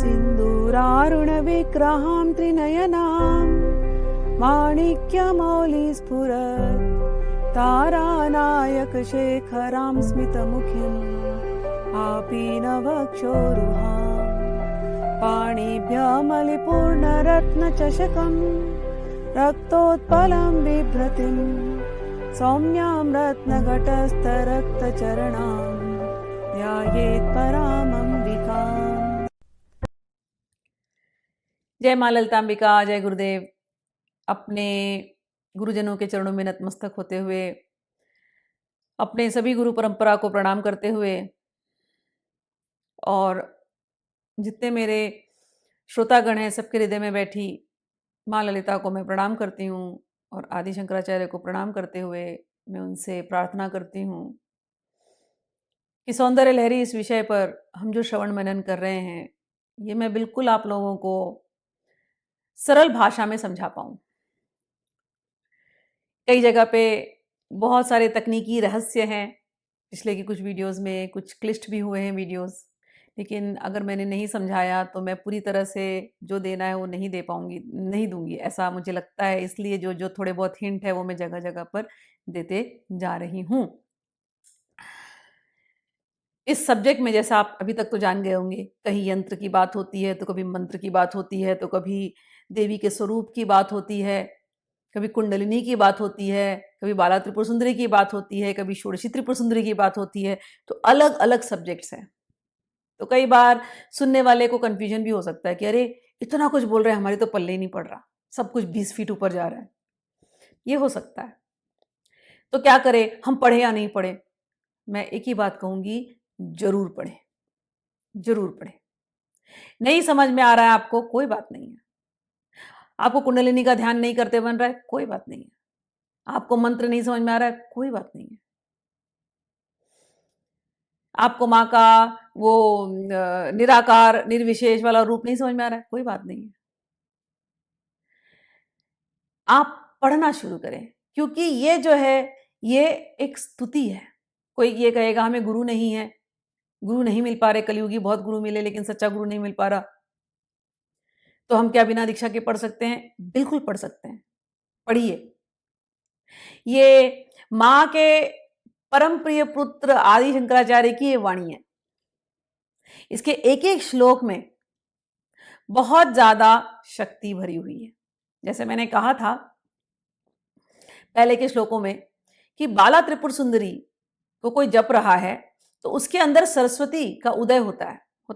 सिन्दूरारुणविग्रहां त्रिनयनां माणिक्यमौलिस्फुरत् तारानायकशेखरां स्मितमुखीम् आपीनवक्षोरुहां पाणिभ्यमलिपूर्णरत्नचषकं रक्तोत्पलं बिभ्रतिं सौम्यां रत्नघटस्थरक्तचरणां ध्यायेत् परामम्बिकाम्। जय मां ललितांबिका, जय गुरुदेव। अपने गुरुजनों के चरणों में नतमस्तक होते हुए, अपने सभी गुरु परंपरा को प्रणाम करते हुए और जितने मेरे श्रोतागण हैं सबके हृदय में बैठी मां ललिता को मैं प्रणाम करती हूँ और आदि शंकराचार्य को प्रणाम करते हुए मैं उनसे प्रार्थना करती हूँ कि सौंदर्य लहरी इस विषय पर हम जो श्रवण मनन कर रहे हैं ये मैं बिल्कुल आप लोगों को सरल भाषा में समझा पाऊँ। कई जगह पे बहुत सारे तकनीकी रहस्य हैं, पिछले की कुछ वीडियोस में कुछ क्लिष्ट भी हुए हैं वीडियोस, लेकिन अगर मैंने नहीं समझाया तो मैं पूरी तरह से जो देना है वो नहीं दे पाऊंगी, नहीं दूंगी, ऐसा मुझे लगता है। इसलिए जो जो थोड़े बहुत हिंट है वो मैं जगह जगह पर देते जा रही हूँ। इस सब्जेक्ट में जैसा आप अभी तक तो जान गए होंगे, कहीं यंत्र की बात होती है तो कभी मंत्र की बात होती है, तो कभी देवी के स्वरूप की बात होती है, कभी कुंडलिनी की बात होती है, कभी बाला त्रिपुर सुंदरी की बात होती है, कभी षोडशी त्रिपुर सुंदरी की बात होती है। तो अलग अलग सब्जेक्ट्स हैं। तो कई बार सुनने वाले को कंफ्यूजन भी हो सकता है कि अरे इतना कुछ बोल रहे हैं, हमारे तो पल्ले ही नहीं पड़ रहा, सब कुछ 20 फीट ऊपर जा रहा है। ये हो सकता है। तो क्या करें, हम पढ़े या नहीं पढ़े? मैं एक ही बात कहूंगी, जरूर पढ़े, जरूर पढ़े। नहीं समझ में आ रहा है आपको, कोई बात नहीं है। आपको कुंडलिनी का ध्यान नहीं करते बन रहा है, कोई बात नहीं है। आपको मंत्र नहीं समझ में आ रहा है, कोई बात नहीं है। आपको माँ का वो निराकार निर्विशेष वाला रूप नहीं समझ में आ रहा है, कोई बात नहीं है। आप पढ़ना शुरू करें, क्योंकि ये जो है ये एक स्तुति है। कोई ये कहेगा हमें गुरु नहीं है, गुरु नहीं मिल पा रहे, कलयुगी बहुत गुरु मिले लेकिन सच्चा गुरु नहीं मिल पा रहा, तो हम क्या बिना दीक्षा के पढ़ सकते हैं? बिल्कुल पढ़ सकते हैं, पढ़िए। ये माँ के परम प्रिय पुत्र आदि शंकराचार्य की ये वाणी है। इसके एक एक श्लोक में बहुत ज्यादा शक्ति भरी हुई है। जैसे मैंने कहा था पहले के श्लोकों में कि बाला त्रिपुर सुंदरी को कोई जप रहा है तो उसके अंदर सरस्वती का उदय होता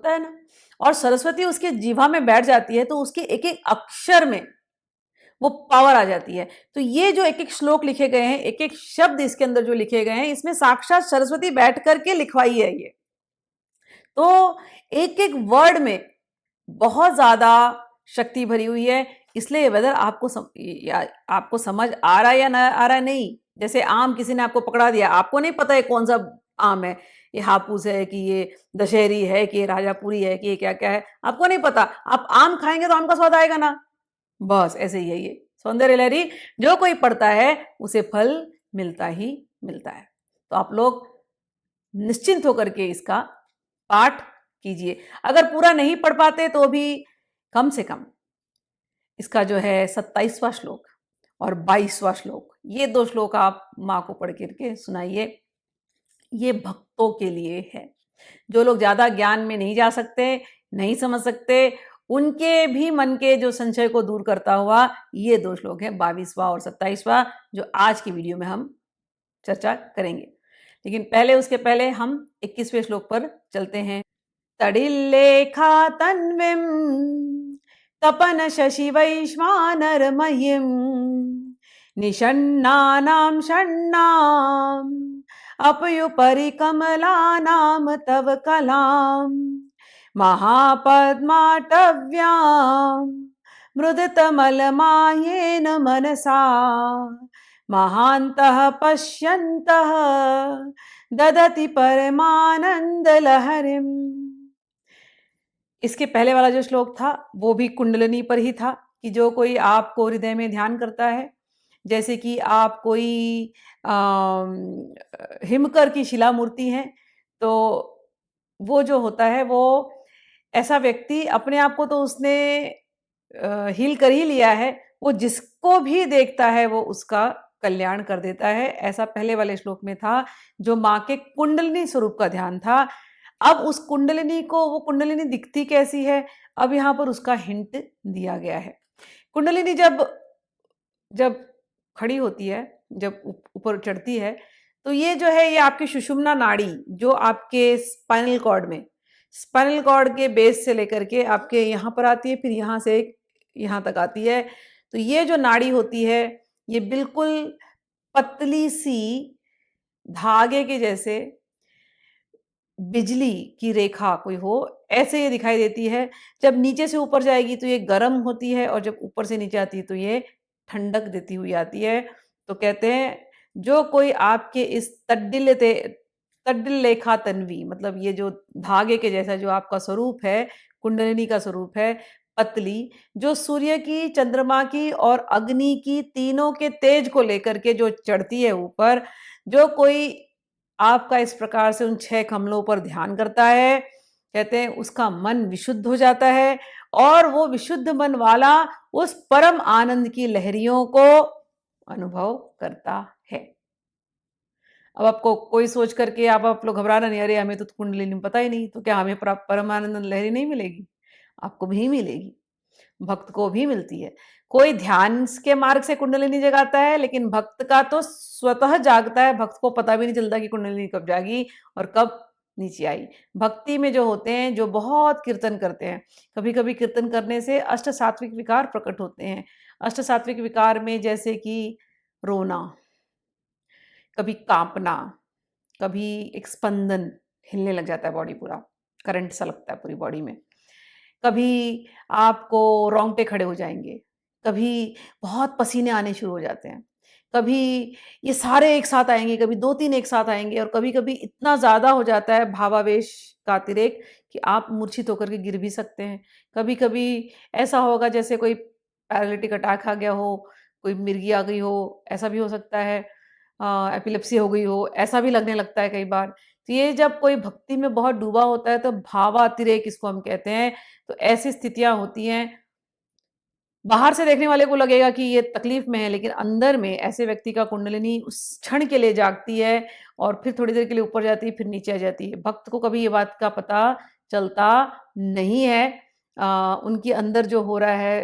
है ना, और सरस्वती उसके जीवा में बैठ जाती है तो उसके एक एक अक्षर में वो पावर आ जाती है। तो ये जो एक एक श्लोक लिखे गए हैं, एक एक शब्द इसके अंदर जो लिखे गए हैं, इसमें साक्षात सरस्वती बैठ करके लिखवाई है ये। तो एक एक वर्ड में बहुत ज्यादा शक्ति भरी हुई है। इसलिए वेदर आपको समझ आ रहा है या ना आ रहा है, नहीं। जैसे आम किसी ने आपको पकड़ा दिया, आपको नहीं पता है कौन सा आम है, ये हापूस है कि ये दशहरी है कि ये राजापुरी है कि ये क्या क्या है, आपको नहीं पता। आप आम खाएंगे तो आम का स्वाद आएगा ना, बस ऐसे ही है ये सौंदर्य लहरी। जो कोई पढ़ता है उसे फल मिलता ही मिलता है। तो आप लोग निश्चिंत होकर के इसका पाठ कीजिए। अगर पूरा नहीं पढ़ पाते तो भी कम से कम इसका जो है 27वां श्लोक और 22वां श्लोक, ये 2 श्लोक आप माँ को पढ़ करके सुनाइए। ये भक्तों के लिए है। जो लोग ज्यादा ज्ञान में नहीं जा सकते, नहीं समझ सकते, उनके भी मन के जो संशय को दूर करता हुआ ये 2 श्लोक है, 22वां और 27वां, जो आज की वीडियो में हम चर्चा करेंगे। लेकिन पहले उसके पहले हम 21वें श्लोक पर चलते हैं। तडिल्लेखा तन्विं तपन शशि वैश्वानरमयीं निषण्णानां षण्णाम् अपयुपरि कमलानां तव कलाम् महापद्माटव्यां मृदतमलमायेन मनसा महान्तः पश्यन्तः ददति परमानंद लहरीम्। इसके पहले वाला जो श्लोक था वो भी कुंडलिनी पर ही था कि जो कोई आपको हृदय में ध्यान करता है, जैसे कि आप कोई हिमकर की शिला मूर्ति है, तो वो जो होता है वो ऐसा व्यक्ति अपने आप को तो उसने हील कर ही लिया है, वो जिसको भी देखता है वो उसका कल्याण कर देता है। ऐसा पहले वाले श्लोक में था, जो माँ के कुंडलिनी स्वरूप का ध्यान था। अब उस कुंडलिनी को, वो कुंडलिनी दिखती कैसी है, अब यहाँ पर उसका हिंट दिया गया है। कुंडलिनी जब जब खड़ी होती है, जब ऊपर चढ़ती है, तो ये जो है, ये आपकी सुषुम्ना नाड़ी, जो आपके स्पाइनल कॉर्ड के बेस से लेकर के आपके यहाँ पर आती है, फिर यहाँ से यहाँ तक आती है। तो ये जो नाड़ी होती है, ये बिल्कुल पतली सी धागे के जैसे बिजली की रेखा कोई हो, ऐसे ये दिखाई देती है। जब नीचे से ऊपर जाएगी तो ये गर्म होती है, और जब ऊपर से नीचे आती है तो ये ठंडक देती हुई आती है। तो कहते हैं, जो कोई आपके इस तड्डिल लेखा तन्वी, मतलब ये जो धागे के जैसा जो आपका स्वरूप है, कुंडलिनी का स्वरूप है, पतली, जो सूर्य की, चंद्रमा की और अग्नि की, तीनों के तेज को लेकर के जो चढ़ती है ऊपर, जो कोई आपका इस प्रकार से उन 6 कमलों पर ध्यान करता है, कहते हैं उसका मन विशुद्ध हो जाता है, और वो विशुद्ध मन वाला उस परम आनंद की लहरियों को अनुभव करता है। अब आपको कोई सोच करके आप लोग घबराना नहीं, अरे हमें तो कुंडलिनी पता ही नहीं, तो क्या हमें परम आनंद लहरी नहीं मिलेगी? आपको भी मिलेगी, भक्त को भी मिलती है। कोई ध्यान के मार्ग से कुंडलिनी जगाता है, लेकिन भक्त का तो स्वतः जागता है, भक्त को पता भी नहीं चलता कि कुंडलिनी कब जागी और कब नीचे आई। भक्ति में जो होते हैं, जो बहुत कीर्तन करते हैं, कभी कभी कीर्तन करने से अष्ट सात्विक विकार प्रकट होते हैं। अष्ट सात्विक विकार में जैसे कि रोना, कभी कांपना, कभी एक स्पंदन, हिलने लग जाता है बॉडी पूरा, करंट सा लगता है पूरी बॉडी में। कभी आपको रोंगटे खड़े हो जाएँगे, कभी बहुत पसीने आने शुरू हो जाते हैं, कभी ये सारे एक साथ आएँगे, कभी 2-3 एक साथ आएँगे, और कभी-कभी इतना ज़्यादा हो जाता है भावावेश का अतिरेक कि आप मूर्छित होकर के गिर भी सकते हैं। कभी-कभी ऐसा होगा जैसे कोई पैरालिटिक अटैक आ गया हो, कोई मिर्गी आ गई हो, ऐसा भी हो सकता है। एपिलेप्सी हो गई हो, ऐसा भी लगने लगता है कई बार। तो ये जब कोई भक्ति में बहुत डूबा होता है, तो भावातिरेक इसको हम कहते हैं। तो ऐसी स्थितियाँ होती हैं, बाहर से देखने वाले को लगेगा कि ये तकलीफ में है, लेकिन अंदर में ऐसे व्यक्ति का कुंडलिनी उस क्षण के लिए जागती है, और फिर थोड़ी देर के लिए ऊपर जाती है, फिर नीचे आ जाती है। भक्त को कभी ये बात का पता चलता नहीं है। उनके अंदर जो हो रहा है,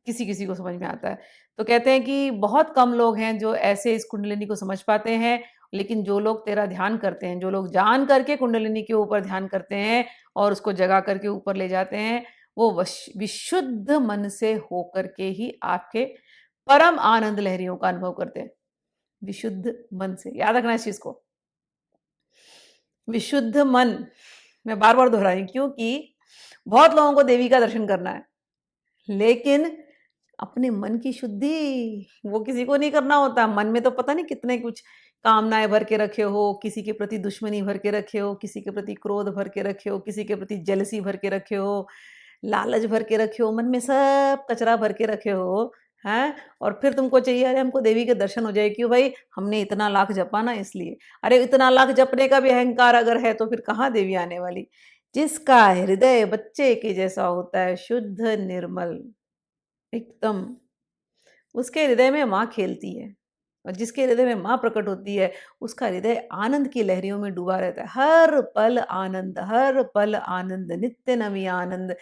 किसी-किसी को समझ में आता है। तो कहते हैं कि बहुत कम लोग हैं जो ऐसे इस कुंडलिनी को समझ पाते हैं, लेकिन जो लोग तेरा ध्यान करते हैं, जो लोग जान करके कुंडलिनी के ऊपर ध्यान करते हैं और उसको जगा करके ऊपर ले जाते हैं, वो विशुद्ध मन से होकर के ही आपके परम आनंद लहरियों का अनुभव करते हैं। विशुद्ध मन से, याद रखना इस चीज़ को। विशुद्ध मन, मैं बार-बार दोहरा रही हूँ, क्योंकि बहुत लोगों को देवी का दर्शन करना है, लेकिन अपने मन की शुद्धि वो किसी को नहीं करना होता। मन में तो पता नहीं कितने कुछ कामनाएँ भर के रखे हो, किसी के प्रति दुश्मनी भर के रखे हो, किसी के प्रति क्रोध भर के रखे हो, किसी के प्रति जेलसी भर के रखे हो, लालच भर के रखे हो, मन में सब कचरा भर के रखे हो, हैं? और फिर तुमको चाहिए, अरे हमको देवी के दर्शन हो जाए, क्यों भाई? हमने इतना लाख जपा ना इसलिए। अरे इतना लाख जपने का भी अहंकार अगर है, तो फिर कहाँ देवी आने वाली? जिसका हृदय बच्चे के जैसा होता है, शुद्ध निर्मल, एकदम, उसके हृदय में माँ खेलती है, और जिसके हृदय में माँ प्रकट होती है, उसका हृदय आनंद की लहरियों में डूबा रहता है। हर पल आनंद, हर पल आनंद, नित्य नवीन आनंद,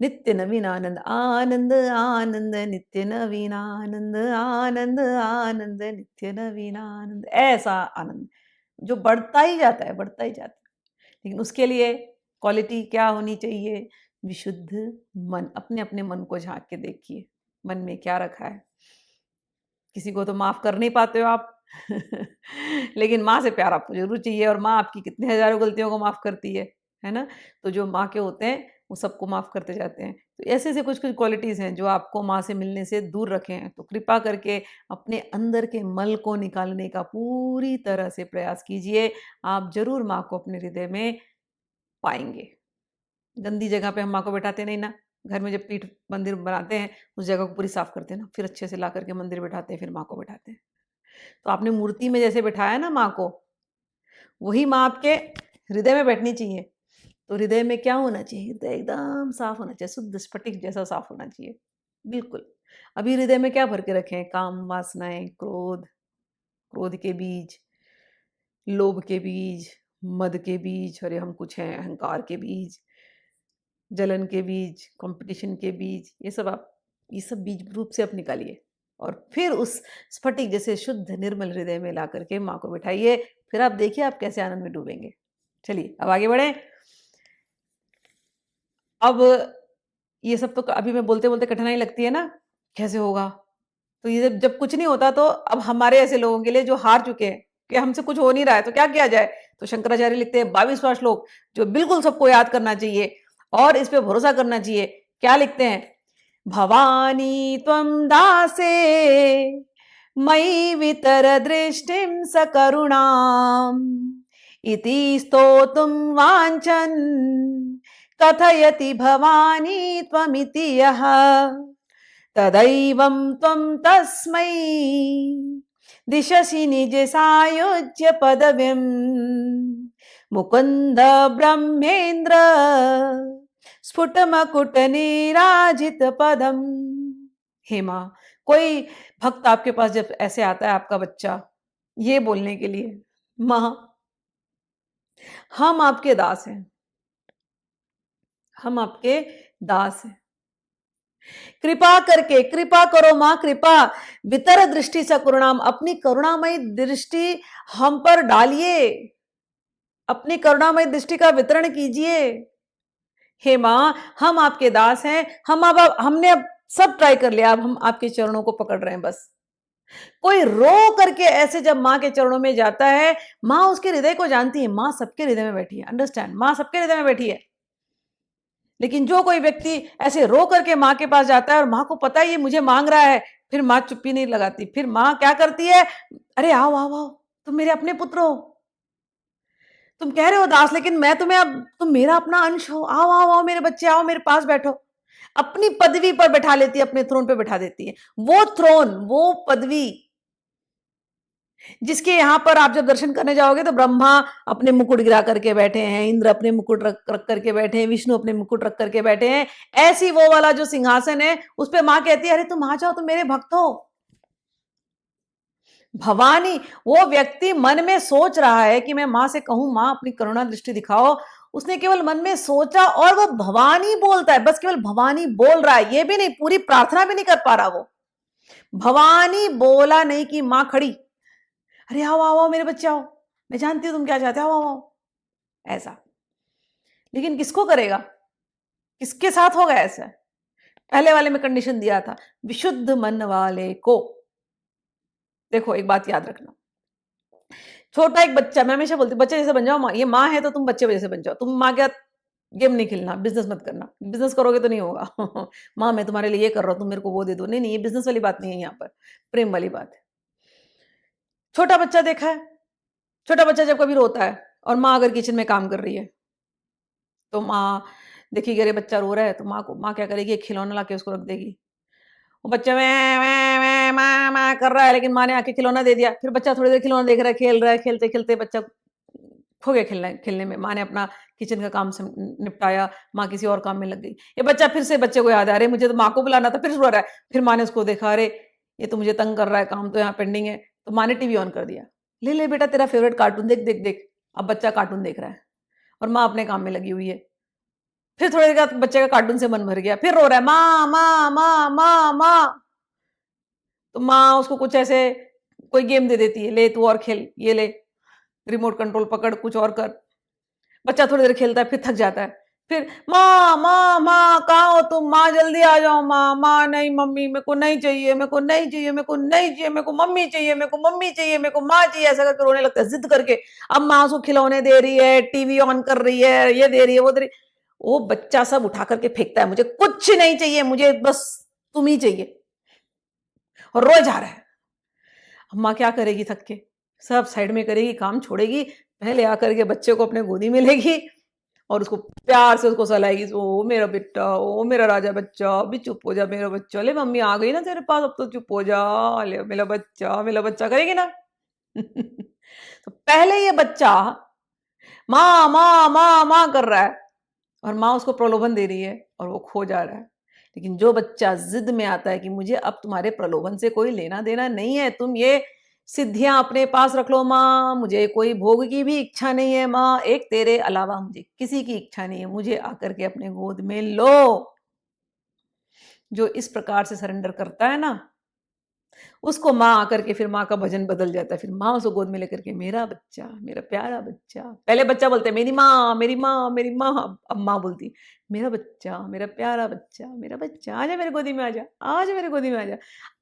नित्य नवीन आनंद, आनंद आनंद, नित्य नवीन आनंद, आनंद आनंद, नित्य नवीन आनंद। ऐसा आनंद जो बढ़ता ही जाता है, बढ़ता ही जाता है। लेकिन उसके लिए क्वालिटी क्या होनी चाहिए? विशुद्ध मन। अपने अपने मन को झांक के देखिए, मन में क्या रखा है। किसी को तो माफ कर नहीं पाते हो आप लेकिन माँ से प्यार आपको जरूर चाहिए, और माँ आपकी कितने हजारों गलतियों को माफ करती है ना? तो जो माँ के होते हैं वो सबको माफ करते जाते हैं। तो ऐसे ऐसे कुछ कुछ क्वालिटीज हैं जो आपको माँ से मिलने से दूर रखे हैं। तो कृपा करके अपने अंदर के मल को निकालने का पूरी तरह से प्रयास कीजिए। आप जरूर माँ को अपने हृदय में पाएंगे। गंदी जगह पे हम माँ को बैठाते नहीं ना। घर में जब पीठ मंदिर बनाते हैं, उस जगह को पूरी साफ करते हैं ना, फिर अच्छे से ला करके मंदिर बैठाते हैं, फिर माँ को बैठाते हैं। तो आपने मूर्ति में जैसे बैठाया ना माँ को, वही माँ आपके हृदय में बैठनी चाहिए। तो हृदय में क्या होना चाहिए? हृदय एकदम साफ होना चाहिए, शुद्ध स्फटिक जैसा साफ होना चाहिए। बिल्कुल। अभी हृदय में क्या भर के रखे हैं? काम, वासनाएँ, क्रोध, क्रोध के बीज, लोभ के बीज, मद के बीज, अरे हम कुछ हैं, अहंकार के बीज, जलन के बीज, कॉम्पिटिशन के बीज, ये सब बीज रूप से आप निकालिए और फिर उस स्फटिक जैसे शुद्ध निर्मल हृदय में ला करके माँ को बिठाइए। फिर आप देखिए आप कैसे आनंद में डूबेंगे। चलिए अब आगे बढ़ें। अब ये सब तो अभी मैं बोलते-बोलते कठिनाई लगती है ना, कैसे होगा? तो ये जब जब कुछ नहीं होता तो अब हमारे ऐसे लोगों के लिए जो हार चुके हैं कि हमसे कुछ हो नहीं रहा है तो क्या किया जाए? तो शंकराचार्य लिखते हैं 22वां श्लोक जो बिल्कुल सबको याद करना चाहिए और इस पे भरोसा करना चाहिए। क्या लिखते हैं? भवानी त्वं दासे मयि वितर दृष्टिं सकरुणाम् इति स्तोतुं वाञ्छन् कथयति भवानी त्वमिति यः तदैवं त्वं तस्मै दिशसि निज सायुज्य पदवीम् मुकुन्द ब्रह्मेन्द्र स्फुटमकुट नीराजित पदम। हे माँ, कोई भक्त आपके पास जब ऐसे आता है आपका बच्चा ये बोलने के लिए, माँ हम आपके दास हैं, हम आपके दास हैं, कृपा करके, कृपा करो माँ, कृपा वितर दृष्टि से करुणाम, अपनी करुणामयी दृष्टि हम पर डालिए, अपनी करुणामयी दृष्टि का वितरण कीजिए। हे माँ, हम आपके दास हैं, हमने अब सब ट्राई कर लिया, अब हम आपके चरणों को पकड़ रहे हैं बस। कोई रो करके ऐसे जब माँ के चरणों में जाता है, माँ उसके हृदय को जानती है, माँ सबके हृदय में बैठी है, अंडरस्टैंड, माँ सबके हृदय में बैठी है। लेकिन जो कोई व्यक्ति ऐसे रो करके माँ के पास जाता है और माँ को पता है ये मुझे मांग रहा है, फिर माँ चुप्पी नहीं लगाती, फिर माँ क्या करती है? अरे आओ आओ आओ, तुम मेरे अपने पुत्र हो, तुम कह रहे हो दास, लेकिन मैं तुम्हें अब, तुम मेरा अपना अंश हो, आओ आओ आओ मेरे बच्चे, आओ मेरे पास बैठो। अपनी पदवी पर बैठा लेती है, अपने थ्रोन पे बैठा देती है। वो थ्रोन, वो पदवी जिसके यहाँ पर आप जब दर्शन करने जाओगे तो ब्रह्मा अपने मुकुट गिरा करके बैठे हैं, इंद्र अपने मुकुट रख रख करके बैठे हैं, विष्णु अपने मुकुट रख करके बैठे हैं, ऐसी वो वाला जो सिंहासन है उस पे माँ कहती है अरे तुम आ जाओ, तुम मेरे भक्त हो। भवानी, वो व्यक्ति मन में सोच रहा है कि मैं माँ से कहूं माँ अपनी करुणा दृष्टि दिखाओ, उसने केवल मन में सोचा और वो भवानी बोलता है, बस केवल भवानी बोल रहा है, ये भी नहीं, पूरी प्रार्थना भी नहीं कर पा रहा वो। भवानी बोला नहीं कि माँ खड़ी, अरे आओ आओ आओ मेरे बच्चे आओ, मैं जानती हूँ तुम क्या चाहते हो, आओ आओ, ऐसा। लेकिन किसको करेगा? किसके साथ होगा ऐसा? पहले वाले में कंडीशन दिया था, विशुद्ध मन वाले को। देखो एक बात याद रखना, छोटा एक बच्चा, मैं हमेशा बोलती हूँ बच्चे जैसे बन जाओ, माँ, ये माँ है तो तुम बच्चे जैसे बन जाओ, तुम माँ क्या गेम नहीं खेलना, बिजनेस मत करना, बिजनेस करोगे तो नहीं होगा। माँ मैं तुम्हारे लिए ये कर रहा हूँ, तुम मेरे को वो दे दो, नहीं नहीं, ये बिजनेस वाली बात नहीं है, यहाँ पर प्रेम वाली बात है। छोटा बच्चा देखा है, छोटा बच्चा जब कभी रोता है और माँ अगर किचन में काम कर रही है तो माँ देखिए अरे बच्चा रो रहा है तो माँ क्या करेगी, एक खिलौना लाके उसको रख देगी। वो बच्चा मैं माँ माँ कर रहा है, लेकिन माँ ने आके खिलौना दे दिया, फिर बच्चा थोड़ी देर खिलौना देख रहा है, खेल रहा है, खेलते खेलते बच्चा खो गया खेलने खेलने में, माँ ने अपना किचन का काम निपटाया, माँ किसी और काम में लग गई। ये बच्चा फिर से, बच्चे को याद आ रहे मुझे तो माँ को बुलाना था, फिर रो रहा है, फिर माँ ने उसको देखा, अरे ये तो मुझे तंग कर रहा है, काम तो यहाँ पेंडिंग है, तो माँ ने टीवी ऑन कर दिया, ले ले बेटा तेरा फेवरेट कार्टून देख देख देख। अब बच्चा कार्टून देख रहा है और माँ अपने काम में लगी हुई है। फिर थोड़ी देर बाद बच्चे का कार्टून से मन भर गया, फिर रो रहा है माँ माँ माँ माँ माँ, तो माँ उसको कुछ ऐसे कोई गेम दे देती है, ले तू और खेल, ये ले रिमोट कंट्रोल पकड़, कुछ और कर। बच्चा थोड़ी देर खेलता है, फिर थक जाता है, फिर माँ माँ माँ कहाँ हो तुम, माँ जल्दी आ जाओ, माँ माँ नहीं मम्मी मेरे को नहीं चाहिए, मेरे को नहीं चाहिए, मेरे को नहीं चाहिए, मेरे को मम्मी चाहिए, मेरे को मम्मी चाहिए, मेरे को माँ चाहिए, ऐसा करके रोने लगता है जिद करके। अब माँ उसको खिलौने दे रही है, टीवी ऑन कर रही है, ये दे रही है, वो दे रही, वो बच्चा सब उठा करके फेंकता है, मुझे कुछ नहीं चाहिए, मुझे बस तुम ही चाहिए, और रोए जा रहा है। माँ क्या करेगी थक के, सब साइड में करेगी, काम छोड़ेगी, पहले आकर के बच्चे को अपने गोदी में लेगी और उसको प्यार से उसको सहलाएगी, ओ मेरा बेटा, ओ मेरा राजा बच्चा, अभी चुप हो जा मेरा बच्चा, ले मम्मी आ गई ना तेरे पास, अब तो चुप हो जा, ले मेरा बच्चा करेगी ना। तो पहले ये बच्चा माँ माँ माँ माँ कर रहा है, और माँ उसको प्रलोभन दे रही है और वो खो जा रहा है। लेकिन जो बच्चा जिद में आता है कि मुझे अब तुम्हारे प्रलोभन से कोई लेना देना नहीं है, तुम ये सिद्धियां अपने पास रख लो माँ, मुझे कोई भोग की भी इच्छा नहीं है माँ, एक तेरे अलावा मुझे किसी की इच्छा नहीं है, मुझे आकर के अपने गोद में लो। जो इस प्रकार से सरेंडर करता है ना, उसको माँ आकर के, फिर माँ का भजन बदल जाता है। फिर माँ उसको गोद में लेकर के, मेरा बच्चा, मेरा प्यारा बच्चा। पहले बच्चा बोलते मेरी माँ, मेरी माँ, मेरी माँ। अब माँ बोलती मेरा बच्चा, मेरा प्यारा बच्चा, मेरा बच्चा, आजा मेरे गोदी में, आजा, आजा मेरे गोदी में, आजा,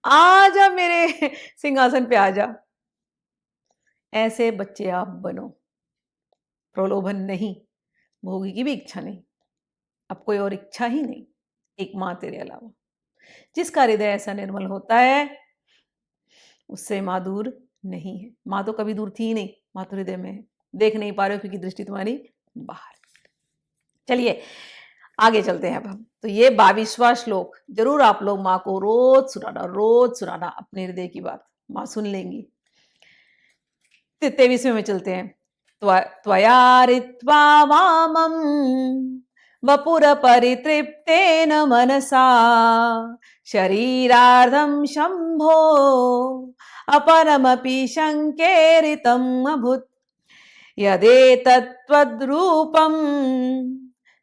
आजा मेरे सिंहासन पे आजा। ऐसे बच्चे आप बनो। प्रलोभन नहीं, भोग की भी इच्छा नहीं, अब कोई और इच्छा ही नहीं, एक माँ तेरे अलावा। जिसका हृदय ऐसा निर्मल होता है, उससे माँ दूर नहीं है। माँ तो कभी दूर थी ही नहीं, माँ तो हृदय में है। देख नहीं पा रहे हो क्योंकि दृष्टि तुम्हारी बाहर। चलिए आगे चलते हैं अब हम। तो ये 22वां श्लोक जरूर आप लोग माँ को रोज सुनाना अपने हृदय की बात, माँ सुन लेंगी। 23वें में चलते हैं। त्वया ऋत्वा वामं वपुर परितृप्तेन मनसा शरीरार्धं शंभो अपरमपि शङ्केरितम् अभूत् यदेतत्त्वद्रूपं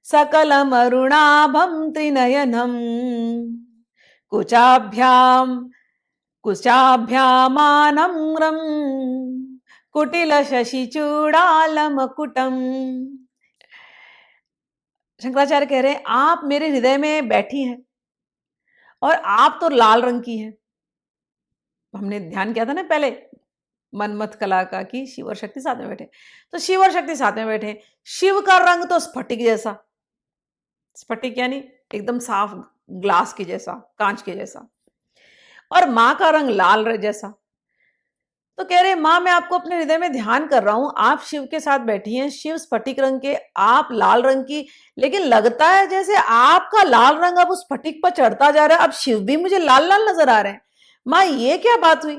सकलमरुणाभं त्रिनयनं कुचाभ्यामानम्रं कुटिल शशिचूडालमकुटम। शंकराचार्य कह रहे हैं आप मेरे हृदय में बैठी हैं और आप तो लाल रंग की हैं। हमने ध्यान किया था ना पहले मनमथ कला का कि शिव और शक्ति साथ में बैठे, तो शिव और शक्ति साथ में बैठे। शिव का रंग तो स्फटिक जैसा, स्फटिक यानी एकदम साफ ग्लास के जैसा, कांच के जैसा, और माँ का रंग लाल जैसा। तो कह रहे माँ मैं आपको अपने हृदय में ध्यान कर रहा हूं, आप शिव के साथ बैठी हैं, शिव स्फटिक रंग के, आप लाल रंग की, लेकिन लगता है जैसे आपका लाल रंग अब उस स्फटिक पर चढ़ता जा रहा है, अब शिव भी मुझे लाल लाल नजर आ रहे हैं। माँ ये क्या बात हुई?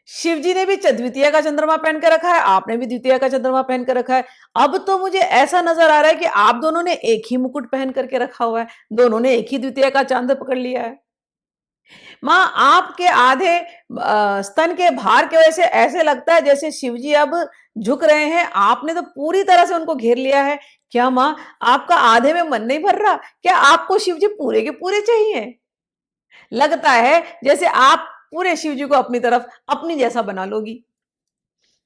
शिव जी ने भी द्वितीय का चंद्रमा पहन कर रखा है, आपने भी द्वितीय का चंद्रमा पहन कर रखा है, अब तो मुझे ऐसा नजर आ रहा है कि आप दोनों ने एक ही मुकुट पहन करके रखा हुआ है, दोनों ने एक ही द्वितीय का चांद पकड़ लिया है। माँ आपके आधे स्तन के भार की वजह से ऐसे लगता है जैसे शिवजी अब झुक रहे हैं, आपने तो पूरी तरह से उनको घेर लिया है। क्या माँ आपका आधे में मन नहीं भर रहा? क्या आपको शिवजी पूरे के पूरे चाहिए? लगता है जैसे आप पूरे शिवजी को अपनी तरफ अपनी जैसा बना लोगी।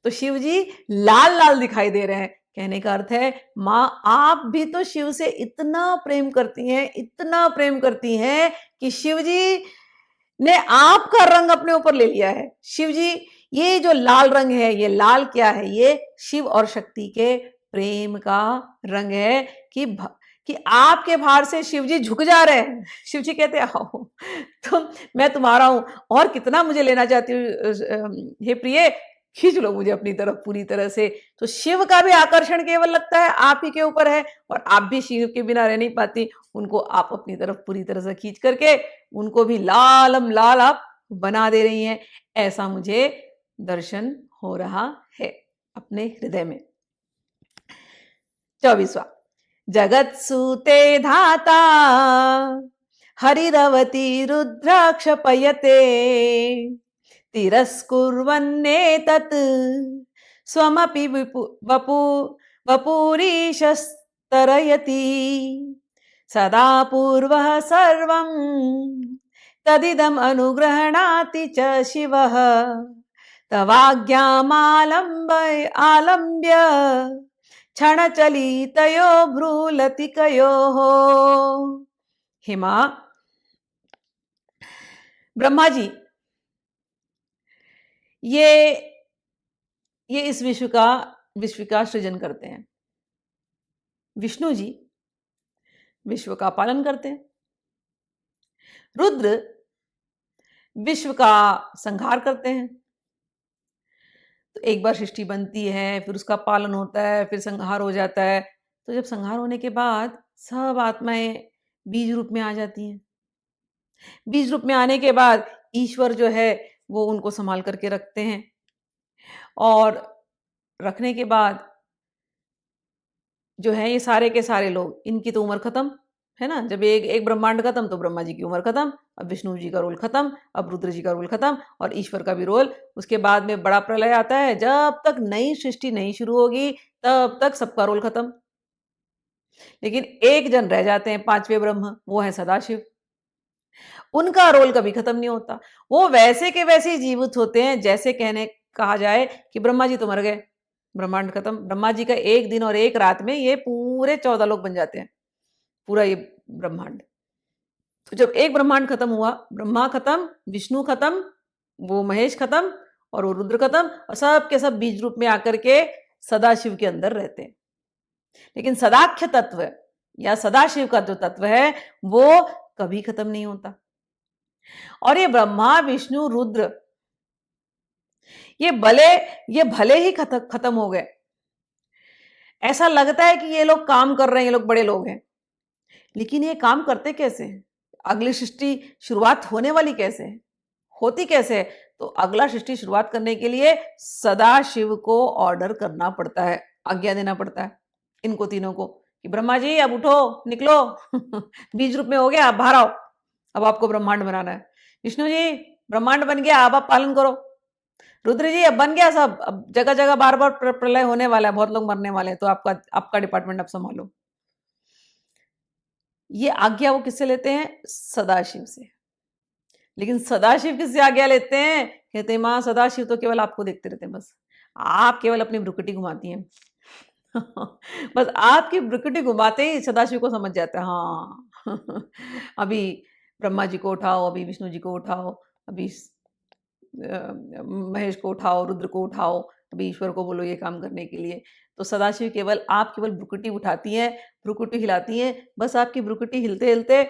तो शिवजी लाल लाल दिखाई दे रहे हैं। कहने का अर्थ है माँ आप भी तो शिव से इतना प्रेम करती हैं, इतना प्रेम करती हैं कि शिवजी ने आपका रंग अपने ऊपर ले लिया है। शिवजी ये जो लाल रंग है, ये लाल क्या है? ये शिव और शक्ति के प्रेम का रंग है कि आपके भार से शिवजी झुक जा रहे हैं। शिवजी कहते हैं आओ तो मैं तुम्हारा हूं, और कितना मुझे लेना चाहती हूँ हे प्रिय, खींच लो मुझे अपनी तरफ पूरी तरह से। तो शिव का भी आकर्षण केवल लगता है आप ही के ऊपर है, और आप भी शिव के बिना रह नहीं पाती, उनको आप अपनी तरफ पूरी तरह से खींच करके उनको भी लालम लाल आप बना दे रही हैं। ऐसा मुझे दर्शन हो रहा है अपने हृदय में। 24वां। जगत सूते धाता हरिरवती रुद्राक्ष पयते तिरस्कुर्वन्नेतत् स्वमपि वपुरीशस्तरयति सदा पूर्वः सर्वं तदिदम् अनुगृह्णाति च शिवः आलम्ब्य क्षणचलितयो भ्रूलतिकयोः। हिमा ब्रह्मा जी ये इस विश्व का सृजन करते हैं। विष्णु जी विश्व का पालन करते हैं। रुद्र विश्व का संहार करते हैं। तो एक बार सृष्टि बनती है, फिर उसका पालन होता है, फिर संहार हो जाता है। तो जब संहार होने के बाद सब आत्माएं बीज रूप में आ जाती हैं। बीज रूप में आने के बाद ईश्वर जो है वो उनको संभाल करके रखते हैं, और रखने के बाद जो हैं ये सारे के सारे लोग, इनकी तो उम्र खत्म है ना। जब एक एक ब्रह्मांड खत्म तो ब्रह्मा जी की उम्र खत्म, अब विष्णु जी का रोल खत्म, अब रुद्र जी का रोल खत्म और ईश्वर का भी रोल। उसके बाद में बड़ा प्रलय आता है, जब तक नई सृष्टि नहीं शुरू होगी तब तक सबका रोल खत्म। लेकिन एक जन रह जाते हैं, पांचवें ब्रह्म, वो है सदाशिव। उनका रोल कभी खत्म नहीं होता। वो वैसे के वैसे ही जीवित होते हैं, जैसे कहने कहा जाए कि ब्रह्मा जी तो मर गए, ब्रह्मांड खत्म। ब्रह्मा जी का एक दिन और एक रात में ये पूरे 14 लोग बन जाते हैं, पूरा ये ब्रह्मांड। तो जब एक ब्रह्मांड खत्म हुआ, ब्रह्मा खत्म, विष्णु खत्म, वो महेश खत्म और वो रुद्र खत्म, और सब के सब बीज रूप में आकर के सदाशिव के अंदर रहते हैं। लेकिन सदाख्य तत्व या सदाशिव का जो तत्व है वो कभी खत्म नहीं होता। और ये ब्रह्मा विष्णु रुद्र ये भले ही खत्म हो गए, ऐसा लगता है कि ये लोग काम कर रहे हैं, ये लोग बड़े लोग हैं, लेकिन ये काम करते कैसे हैं? अगली सृष्टि शुरुआत होने वाली कैसे है, होती कैसे है? तो अगला सृष्टि शुरुआत करने के लिए सदाशिव को ऑर्डर करना पड़ता है, आज्ञा देना पड़ता है इनको तीनों को कि ब्रह्मा जी अब उठो, निकलो बीज रूप में हो गया, अब बाहर आओ, अब आपको ब्रह्मांड बनाना है। विष्णु जी ब्रह्मांड बन गया, अब आप पालन करो। रुद्र जी अब बन गया सब, अब जगह जगह बार बार प्रलय होने वाला है, बहुत लोग मरने वाले हैं, तो आपका डिपार्टमेंट अब संभालो। ये आज्ञा वो किससे लेते हैं? सदाशिव से। लेकिन सदाशिव किससे आज्ञा लेते हैं? कहते हैं मां सदाशिव तो केवल आपको देखते रहते हैं, बस आप केवल अपनी भ्रुकुटी घुमाती हैं बस आपकी भ्रुकुटी घुमाते ही सदाशिव को समझ जाता है, हाँ अभी ब्रह्मा जी को उठाओ, अभी विष्णु जी को उठाओ, अभी महेश को उठाओ, रुद्र को उठाओ, अभी ईश्वर को बोलो ये काम करने के लिए। तो सदाशिव आप केवल भ्रुकुटी उठाती हैं, भ्रुकुटी हिलाती हैं, बस आपकी भ्रुकुटी हिलते हिलते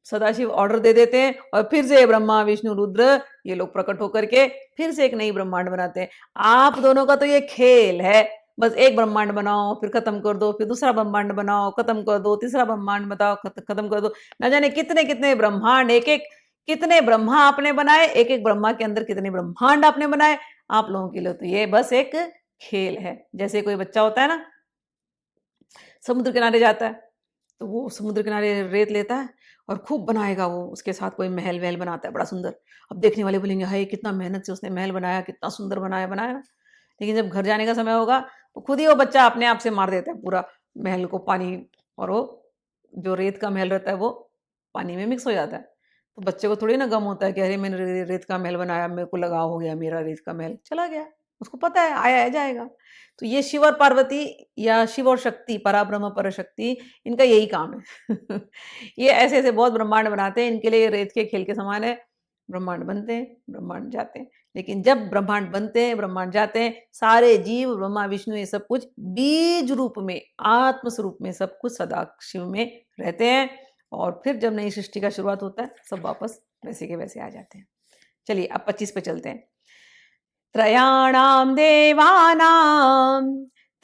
सदाशिव ऑर्डर दे देते हैं और फिर से ब्रह्मा विष्णु रुद्र ये लोग प्रकट होकर के फिर से एक नई ब्रह्मांड बनाते हैं। आप दोनों का तो ये खेल है, बस एक ब्रह्मांड बनाओ फिर खत्म कर दो, फिर दूसरा ब्रह्मांड बनाओ खत्म कर दो, तीसरा ब्रह्मांड बताओ खत्म कर दो। न जाने कितने कितने ब्रह्मांड, एक एक कितने ब्रह्मा आपने बनाए, एक एक ब्रह्मा के अंदर कितने ब्रह्मांड आपने बनाए। आप लोगों के लिए तो ये बस एक खेल है। जैसे कोई बच्चा होता है ना, समुद्र किनारे जाता है, तो वो समुद्र किनारे रेत लेता है और खूब बनाएगा, वो उसके साथ कोई महल वहल बनाता है बड़ा सुंदर। अब देखने वाले बोलेंगे हाय कितना मेहनत से उसने महल बनाया, कितना सुंदर बनाया बनाया ना। लेकिन जब घर जाने का समय होगा तो खुद ही वो बच्चा अपने आप से मार देता है पूरा महल को पानी, और वो जो रेत का महल रहता है वो पानी में मिक्स हो जाता है। तो बच्चे को थोड़ी ना गम होता है कि अरे मैंने रेत का महल बनाया, मेरे को लगाव हो गया, मेरा रेत का महल चला गया। उसको पता है आया है जाएगा। तो ये शिव और पार्वती या शिव और शक्ति, पराब्रह्म पर शक्ति, इनका यही काम है ये ऐसे ऐसे बहुत ब्रह्मांड बनाते हैं, इनके लिए रेत के खेल के समान है। ब्रह्मांड बनते हैं, ब्रह्मांड जाते हैं। लेकिन जब ब्रह्मांड बनते हैं, ब्रह्मांड जाते हैं, सारे जीव ब्रह्मा विष्णु ये सब कुछ बीज रूप में, आत्म स्वरूप में सब कुछ सदा शिव में रहते हैं। और फिर जब नई सृष्टि का शुरुआत होता है सब वापस वैसे के वैसे आ जाते हैं। चलिए अब 25 पे चलते हैं। त्रयाणां देवानां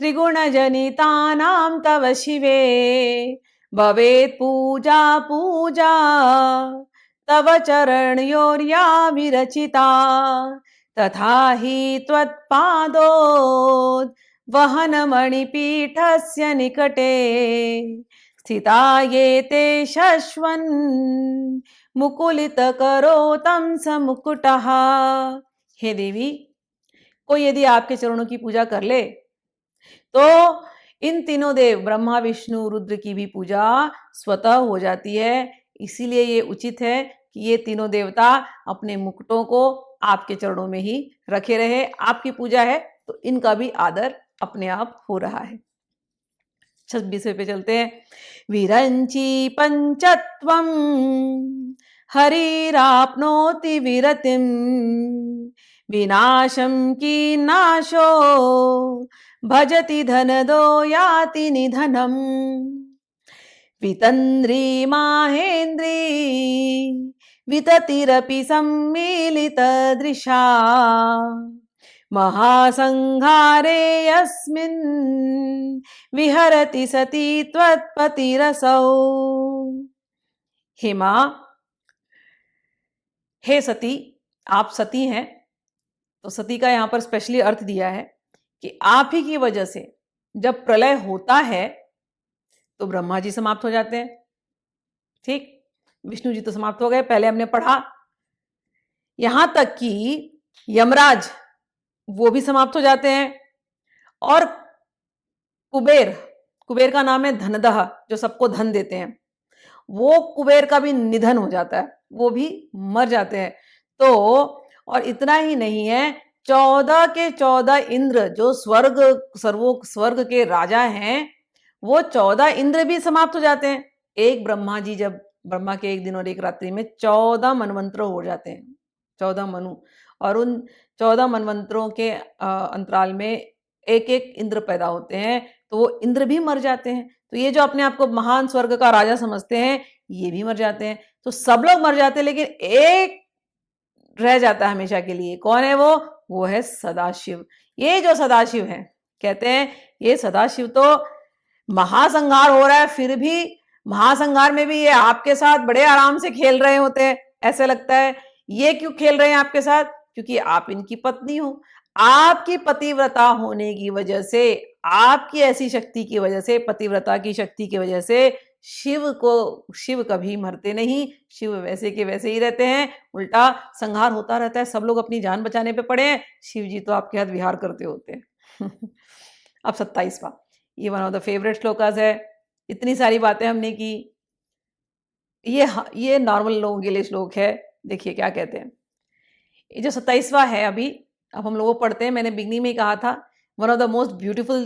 त्रिगुणजनितानां तव शिवे भवेत् पूजा पूजा तव चरणयोर्या विरचिता तथा हि त्वत्पादोद् वहनमणिपीठस्य निकटे स्थिता ये ते शश्वन् मुकुलितकरोतं समुकुटः। हे देवी, कोई यदि आपके चरणों की पूजा कर ले तो इन तीनों देव ब्रह्मा विष्णु रुद्र की भी पूजा स्वतः हो जाती है। इसीलिए ये उचित है कि ये तीनों देवता अपने मुकुटों को आपके चरणों में ही रखे रहे। आपकी पूजा है तो इनका भी आदर अपने आप हो रहा है। 26वें पे चलते हैं। विरंची पंचत्वं हरिराप्नोति विरतिम विनाशं की नाशो भजति धनदो याति निधनम वितन्द्री माहेन्द्री विततिरपि सम्मीलित दृशा महासंहारे यस्मिन् विहरति सती त्वत्पतिरसौ। हे मां, हे सती, आप सती हैं तो सती का यहां पर स्पेशली अर्थ दिया है कि आप ही की वजह से जब प्रलय होता है तो ब्रह्मा जी समाप्त हो जाते हैं। ठीक, विष्णु जी तो समाप्त हो गए, पहले हमने पढ़ा। यहां तक कि यमराज वो भी समाप्त हो जाते हैं, और कुबेर, कुबेर का नाम है धनदह, जो सबको धन देते हैं, वो कुबेर का भी निधन हो जाता है, वो भी मर जाते हैं। तो और इतना ही नहीं है, 14 के 14 इंद्र जो स्वर्ग के राजा हैं, वो 14 इंद्र भी समाप्त हो जाते हैं। एक ब्रह्मा जी, जब ब्रह्मा के एक दिन और एक रात्रि में 14 मनवंतर हो जाते हैं, 14 मनु, और उन 14 मनवंतरों के अंतराल में एक एक इंद्र पैदा होते हैं, तो वो इंद्र भी मर जाते हैं। तो ये जो अपने आप को महान स्वर्ग का राजा समझते हैं, ये भी मर जाते हैं। तो सब लोग मर जाते हैं, लेकिन एक रह जाता है हमेशा के लिए। कौन है वो है सदाशिव। ये जो सदाशिव है, कहते हैं ये सदाशिव तो महासंहार हो रहा है, फिर भी महासंहार में भी ये आपके साथ बड़े आराम से खेल रहे होते हैं। ऐसे लगता है ये क्यों खेल रहे हैं आपके साथ? क्योंकि आप इनकी पत्नी हो। आपकी पतिव्रता होने की वजह से, आपकी ऐसी शक्ति की वजह से, पतिव्रता की शक्ति की वजह से शिव कभी मरते नहीं, शिव वैसे के वैसे ही रहते हैं, उल्टा संहार होता रहता है। सब लोग अपनी जान बचाने पे पड़े हैं, शिव जी तो आपके हाथ विहार करते होते हैं। अब 27वां, ये one of the favourite shlokas है। इतनी सारी बातें हमने की, ये नॉर्मल लोगों के लिए श्लोक है। देखिए क्या कहते हैं। ये जो 27वां है, अभी अब हम लोग वो पढ़ते हैं। मैंने बिगनिंग में ही कहा था, one of the most beautiful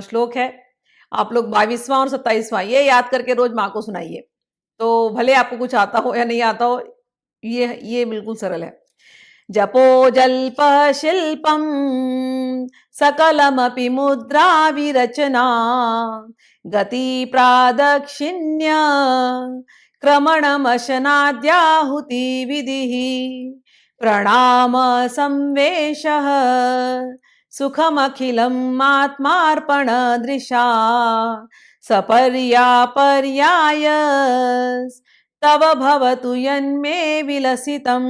श्लोक है। आप लोग 22वां और 27वां ये याद करके रोज माँ को सुनाइए, तो भले आपको कुछ आता हो या नहीं आता हो, ये बिल्कुल सरल है। जपो जल्प शिल्पम सकलमपि मुद्रा विरचना गति प्रादक्षिण्य क्रमणमशनाद्याहुति विधिः प्रणाम संवेशः सुखमखिलम् आत्मार्पण दृशा सपर्यापर्याय तव भवतु यन्मे विलसितम्।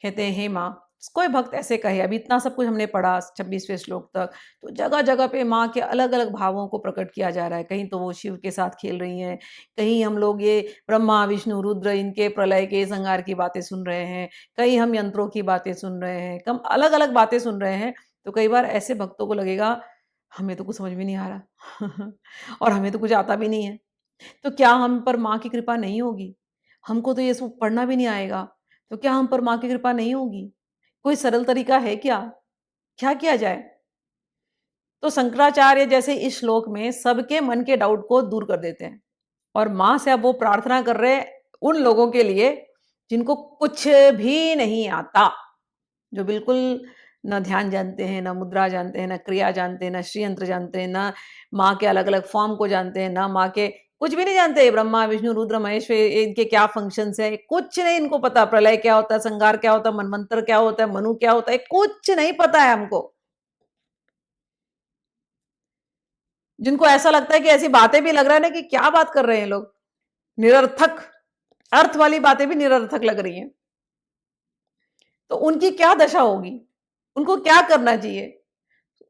कहते हैं हे माँ, कोई भक्त ऐसे कहे, अभी इतना सब कुछ हमने पढ़ा 26वें श्लोक तक, तो जगह जगह पे माँ के अलग अलग भावों को प्रकट किया जा रहा है। कहीं तो वो शिव के साथ खेल रही हैं, कहीं हम लोग ये ब्रह्मा विष्णु रुद्र इनके प्रलय के संहार की बातें सुन रहे हैं, कहीं हम यंत्रों की बातें सुन रहे हैं, कम अलग अलग बातें सुन रहे हैं। तो कई बार ऐसे भक्तों को लगेगा हमें तो कुछ समझ में नहीं आ रहा और हमें तो कुछ आता भी नहीं है, तो क्या हम पर माँ की कृपा नहीं होगी? हमको तो ये सब पढ़ना भी नहीं आएगा, तो क्या हम पर माँ की कृपा नहीं होगी? कोई सरल तरीका है क्या? क्या किया जाए? तो शंकराचार्य जैसे इस श्लोक में सबके मन के डाउट को दूर कर देते हैं, और माँ से अब वो प्रार्थना कर रहे हैं उन लोगों के लिए जिनको कुछ भी नहीं आता, जो बिल्कुल न ध्यान जानते हैं, न मुद्रा जानते हैं, न क्रिया जानते हैं, न श्रीयंत्र जानते हैं, न माँ के अलग अलग फॉर्म को जानते हैं, न माँ के कुछ भी नहीं जानते। ब्रह्मा विष्णु रुद्र महेश इनके क्या फंक्शंस है, कुछ नहीं इनको पता। प्रलय क्या होता है, संहार क्या होता है, मनवंतर क्या होता है, मनु क्या होता है, कुछ नहीं पता है हमको। जिनको ऐसा लगता है कि ऐसी बातें भी लग रहा है ना कि क्या बात कर रहे हैं लोग, निरर्थक, अर्थ वाली बातें भी निरर्थक लग रही हैं, तो उनकी क्या दशा होगी? उनको क्या करना चाहिए?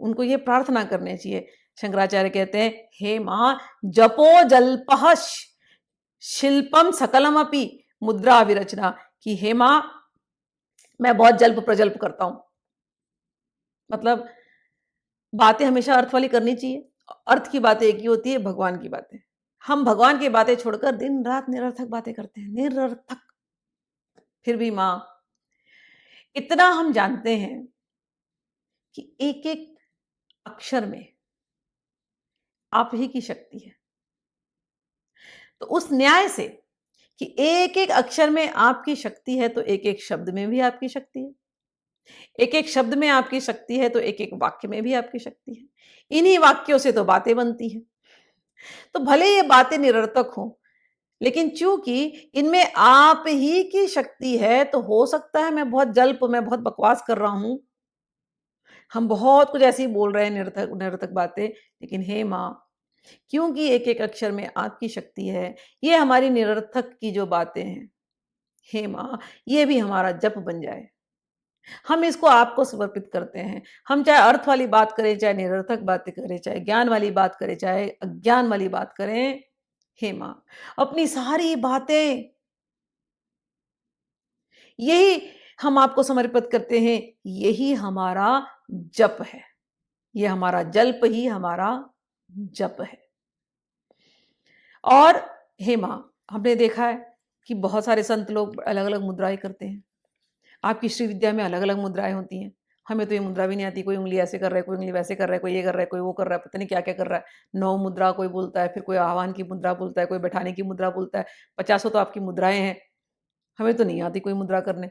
उनको ये प्रार्थना करनी चाहिए। शंकराचार्य कहते हैं हे मां, जपो जल्पः शिल्पम सकलमपि मुद्रा विरचना, कि हे मां मैं बहुत जल्प प्रजल्प करता हूं। मतलब बातें हमेशा अर्थ वाली करनी चाहिए। अर्थ की बातें एक ही होती है, भगवान की बातें। हम भगवान की बातें छोड़कर दिन रात निरर्थक बातें करते हैं, निरर्थक। फिर भी मां, इतना हम जानते हैं कि एक एक अक्षर में आप ही की शक्ति है। तो उस न्याय से कि एक एक अक्षर में आपकी शक्ति है, तो एक एक शब्द में भी आपकी शक्ति है, एक एक शब्द में आपकी शक्ति है, तो एक एक वाक्य में भी आपकी शक्ति है। इन्हीं वाक्यों से तो बातें बनती हैं। तो भले ये बातें निरर्थक हों, लेकिन चूंकि इनमें आप ही की शक्ति है, तो हो सकता है मैं बहुत जल्प, मैं बहुत बकवास कर रहा हूं, हम बहुत कुछ ऐसे ही बोल रहे हैं निरर्थक निरर्थक बातें, लेकिन हे माँ, क्योंकि एक एक अक्षर में आपकी शक्ति है, ये हमारी निरर्थक की जो बातें हैं, हे माँ, ये भी हमारा जप बन जाए। हम इसको आपको समर्पित करते हैं। हम चाहे अर्थ वाली बात करें, चाहे निरर्थक बातें करें, चाहे ज्ञान वाली बात करें, चाहे अज्ञान वाली बात करें, हे माँ, अपनी सारी बातें यही हम आपको समर्पित करते हैं। यही हमारा जप है। ये हमारा जल्प ही हमारा जप है। और हे माँ, हमने देखा है कि बहुत सारे संत लोग अलग-अलग मुद्राएँ करते हैं। आपकी श्री विद्या में अलग-अलग मुद्राएँ होती हैं। हमें तो ये मुद्रा भी नहीं आती, कोई उँगली ऐसे कर रहा है, कोई उँगली वैसे कर रहा है, कोई ये कर रहा है, कोई वो कर रहा है, पता नहीं क्या-क्या कर रहा है। 9 मुद्रा कोई बोलता है, फिर कोई आह्वान की मुद्रा बोलता है, कोई बैठाने की मुद्रा बोलता है। पचासों तो आपकी मुद्राएँ हैं, हमें तो नहीं आती कोई मुद्रा करने।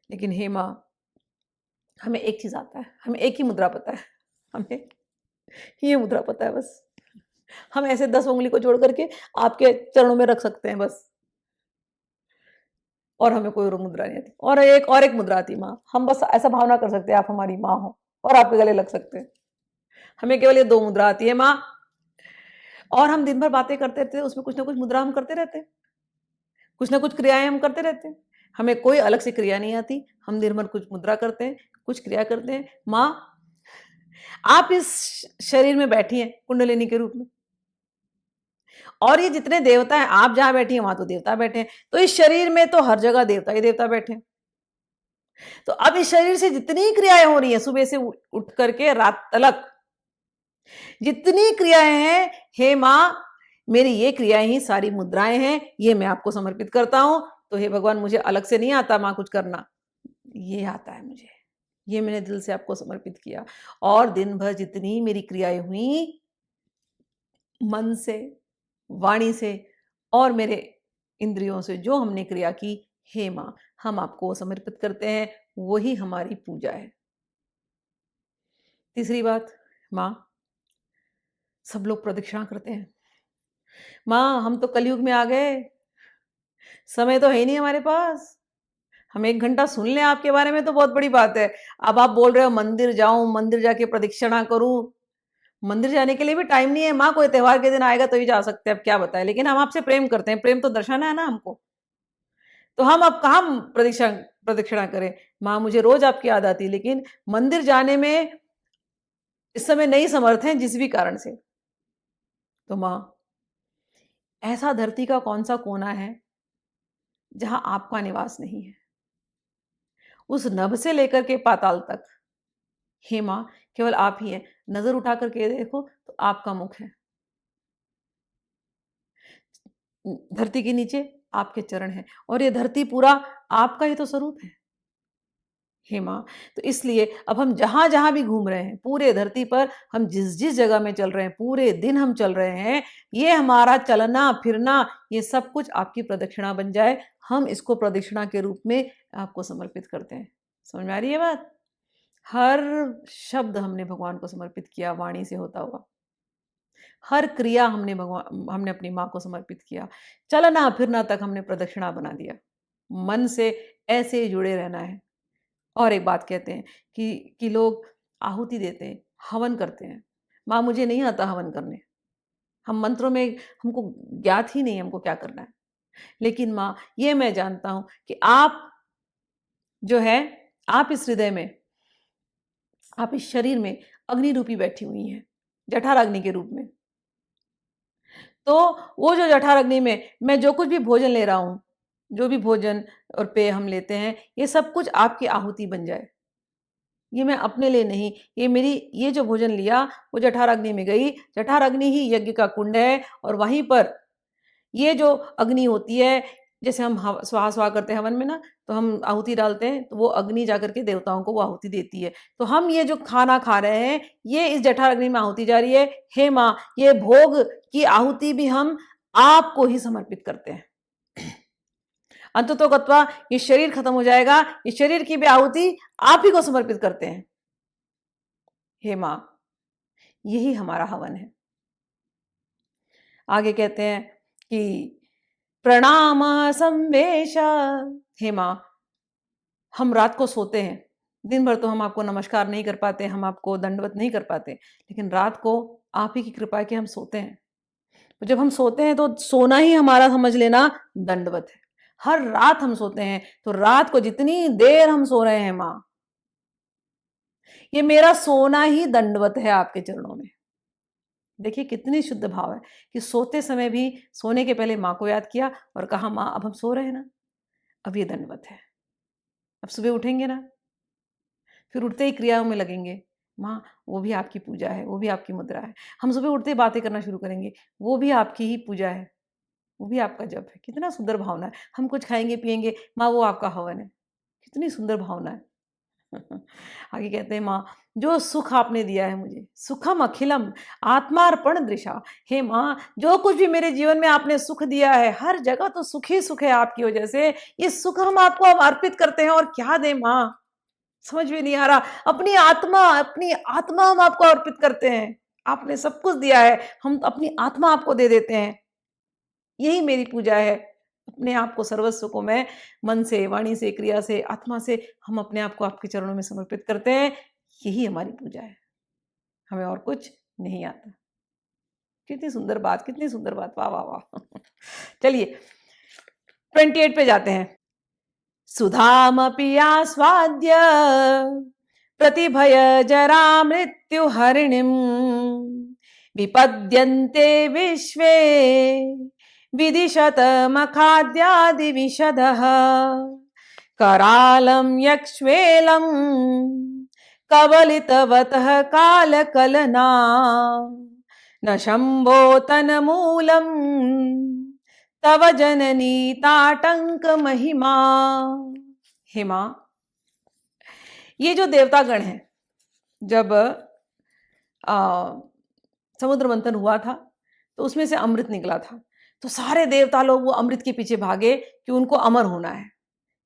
लेकिन हे माँ, हमें एक चीज़ आता है, हमें एक ही मुद्रा पता है, हमें ये मुद्रा पता है बस। हम ऐसे 10 उँगली को जोड़ करके आपके चरणों में रख सकते हैं बस। और हमें कोई और मुद्रा नहीं आती। और एक मुद्रा आती माँ, हम बस ऐसा भावना कर सकते हैं आप हमारी माँ हो और आपके गले लग सकते हैं। हमें केवल ये 2 मुद्रा आती है माँ। और हम दिन भर बातें करते रहते हैं, उसमें कुछ ना कुछ मुद्रा हम करते रहते हैं, कुछ ना कुछ क्रियाएँ हम करते रहते हैं। हमें कोई अलग से क्रिया नहीं आती, हम दिन भर कुछ मुद्रा करते हैं, कुछ क्रिया करते हैं। माँ, आप इस शरीर में बैठी हैं कुंडलिनी के रूप में, और ये जितने देवता हैं, आप जहाँ बैठी हैं वहाँ तो देवता बैठे हैं, तो इस शरीर में तो हर जगह देवता ही देवता बैठे हैं। तो अब इस शरीर से जितनी क्रियाएँ हो रही हैं, सुबह से उठ करके रात तलक, जितनी क्रियाएँ हैं, हे माँ, मेरी ये क्रियाएँ ही सारी मुद्राएँ हैं, ये मैं आपको समर्पित करता हूँ। तो हे भगवान, मुझे अलग से नहीं आता माँ कुछ करना, ये आता है मुझे। ये मैंने दिल से आपको समर्पित किया। और दिन भर जितनी मेरी क्रियाएँ हुईं, मन से, वाणी से और मेरे इंद्रियों से जो हमने क्रिया की, हे माँ, हम आपको समर्पित करते हैं, वही हमारी पूजा है। तीसरी बात, माँ, सब लोग प्रदक्षिणा करते हैं। माँ, हम तो कलयुग में आ गए, समय तो है ही नहीं हमारे पास। हम 1 घंटा सुन लें आपके बारे में तो बहुत बड़ी बात है। अब आप बोल रहे हो मंदिर जाऊँ, मंदिर जाके प्रदक्षिणा करूँ। मंदिर जाने के लिए भी टाइम नहीं है माँ, कोई त्योहार के दिन आएगा तो ही जा सकते हैं, अब क्या बताएँ? लेकिन हम आपसे प्रेम करते हैं, प्रेम तो दर्शाना है ना हमको। तो हम अब कहाँ प्रदक्षिणा प्रदक्षिणा करें? माँ, मुझे रोज़ आपकी याद आती है, लेकिन मंदिर जाने में इस समय नहीं समर्थ हैं जिस भी कारण से। तो माँ, ऐसा धरती का कौन-सा कोना है, जहाँ आपका निवास नहीं है? उस नभ से लेकर के पाताल तक, हे माँ, केवल आप ही हैं। नज़र उठा कर के देखो तो आपका मुख है। धरती के नीचे आपके चरण हैं और ये धरती पूरा आपका ही तो स्वरूप है, हे माँ। तो इसलिए अब हम जहाँ-जहाँ भी घूम रहे हैं, पूरे धरती पर हम जिस-जिस जगह में चल रहे हैं, पूरे दिन हम चल रहे हैं, ये हमारा चलना-फिरना, ये सब कुछ आपकी प्रदक्षिणा बन जाए। हम इसको प्रदक्षिणा के रूप में आपको समर्पित करते हैं। समझ में आ रही है बात? हर शब्द हमने भगवान को समर्पित किया वाणी से होता हुआ। हर क्रिया हमने अपनी माँ को समर्पित किया। चलना-फिरना तक हमने प्रदक्षिणा बना दिया। मन से ऐसे ही जुड़े रहना है। और एक बात कहते हैं कि लोग आहुति देते हैं, हवन करते हैं। माँ, मुझे नहीं आता हवन करने। हम मंत्रों में हमको ज्ञात ही नहीं है हमको क्या करना है। लेकिन माँ, ये मैं जानता हूँ कि आप जो है, आप इस हृदय में, आप इस शरीर में अग्नि रूपी बैठी हुई हैं, जठराग्नि के रूप में। तो वो जो जठराग्नि में मैं जो कुछ भी भोजन ले रहा हूँ, जो भी भोजन और पेय हम लेते हैं, ये सब कुछ आपकी आहुति बन जाए। ये मैं अपने लिए नहीं, ये जो भोजन लिया, वो जठराग्नि में गई। जठराग्नि ही यज्ञ का कुंड है और वहीं पर ये जो अग्नि होती है, जैसे हम स्वाहा स्वाहा करते हैं हवन में ना, तो हम आहुति डालते हैं, तो वो अग्नि जाकर के देवताओं को वो आहुति देती है। तो हम ये जो खाना खा रहे हैं, ये इस जठराग्नि में आहुति जा रही है। हे माँ, ये भोग की आहुति भी हम आपको ही समर्पित करते हैं। अंततोगत्वा ये शरीर खत्म हो जाएगा, इस शरीर की भी आहुति आप ही को समर्पित करते हैं। हे माँ, यही हमारा हवन है। आगे कहते हैं कि प्रणाम संवेश, हे माँ, हम रात को सोते हैं, दिन भर तो हम आपको नमस्कार नहीं कर पाते, हम आपको दंडवत नहीं कर पाते, लेकिन रात को आप ही की कृपा है कि हम सोते हैं। तो जब हम सोते हैं तो सोना ही हमारा समझ लेना दंडवत है। हर रात हम सोते हैं, तो रात को जितनी देर हम सो रहे हैं माँ, ये मेरा सोना ही दंडवत है आपके चरणों में। देखिए कितनी शुद्ध भाव है कि सोते समय भी सोने के पहले माँ को याद किया और कहा माँ अब हम सो रहे हैं ना, अब ये दंडवत है। अब सुबह उठेंगे ना, फिर उठते ही क्रियाओं में लगेंगे, माँ वो भी आपकी पूजा है, वो भी आपकी मुद्रा है। हम सुबह उठते ही बातें करना शुरू करेंगे, वो भी आपकी ही पूजा है, वो भी आपका जप है। कितना सुंदर भावना है। हम कुछ खाएंगे पिएंगे, माँ वो आपका हवन है। कितनी सुंदर भावना है। आगे कहते हैं माँ जो सुख आपने दिया है मुझे, सुखम अखिलम आत्मार्पण दृशा। हे माँ जो कुछ भी मेरे जीवन में आपने सुख दिया है, हर जगह तो सुख ही सुख है आपकी वजह से। ये सुख हम आपको अब अर्पित करते हैं, और क्या दें माँ, समझ में नहीं आ रहा। अपनी आत्मा हम आपको अर्पित करते हैं। आपने सब कुछ दिया है, हम अपनी आत्मा आपको दे देते हैं। यही मेरी पूजा है। अपने आप को, सर्वस्व को मैं मन से, वाणी से, क्रिया से, आत्मा से हम अपने आप को आपके चरणों में समर्पित करते हैं। यही हमारी पूजा है, हमें और कुछ नहीं आता। कितनी सुंदर बात, कितनी सुंदर बात, वाह वाह वाह। चलिए 28 पे जाते हैं। सुधामपि आस्वाद्य प्रतिभय जरा मृत्यु हरिणीम विपद्यन्ते विश्वे विदिशत मखाद्यादि विशदः करालं यक्ष्वेलं कवलितवतः कालकलना न शम्भो तन्मूलं तव जननी ताटंक महिमा। हे मां, ये जो देवतागण है, जब समुद्र मंथन हुआ था तो उसमें से अमृत निकला था, तो सारे देवता लोग वो अमृत के पीछे भागे कि उनको अमर होना है,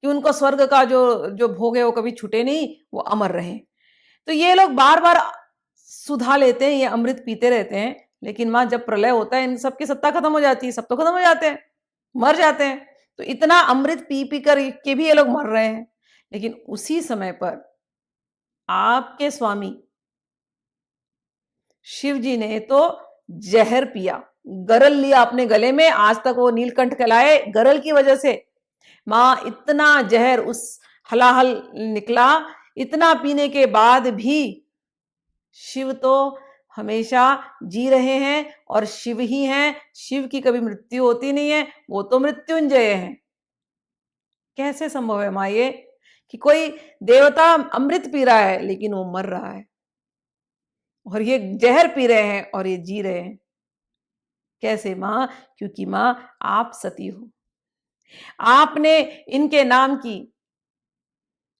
कि उनको स्वर्ग का जो जो भोग है वो कभी छूटे नहीं, वो अमर रहे। तो ये लोग बार बार सुधा लेते हैं, ये अमृत पीते रहते हैं, लेकिन माँ जब प्रलय होता है इन सबकी सत्ता खत्म हो जाती है, सब तो खत्म हो जाते हैं, मर जाते हैं। तो इतना अमृत पी पी कर के भी ये लोग मर रहे हैं। लेकिन उसी समय पर आपके स्वामी शिव जी ने तो जहर पिया, गरल लिया अपने गले में। आज तक वो नीलकंठ कहलाए गरल की वजह से। मां इतना जहर उस हलाहल निकला, इतना पीने के बाद भी शिव तो हमेशा जी रहे हैं और शिव ही हैं। शिव की कभी मृत्यु होती नहीं है, वो तो मृत्युंजय हैं। कैसे संभव है मां ये कि कोई देवता अमृत पी रहा है लेकिन वो मर रहा है, और ये जहर पी रहे हैं और ये जी रहे हैं? कैसे मां? क्योंकि मां आप सती हो, आपने इनके नाम की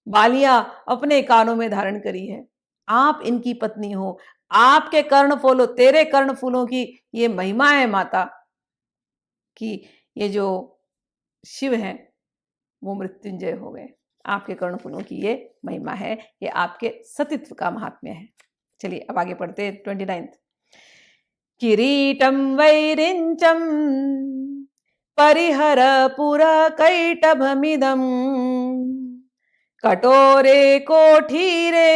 बालियां अपने कानों में धारण करी है, आप इनकी पत्नी हो, आपके कर्ण फूलों, तेरे कर्ण फूलों की ये महिमा है माता, कि ये जो शिव हैं वो मृत्युंजय हो गए। आपके कर्ण फूलों की ये महिमा है, ये आपके सतीत्व का महात्म्य है। चलिए अब आगे पढ़ते हैं 29। किरीटं वैरिंचम परिहर पुरा कैटभमिदं कटोरे कोठीरे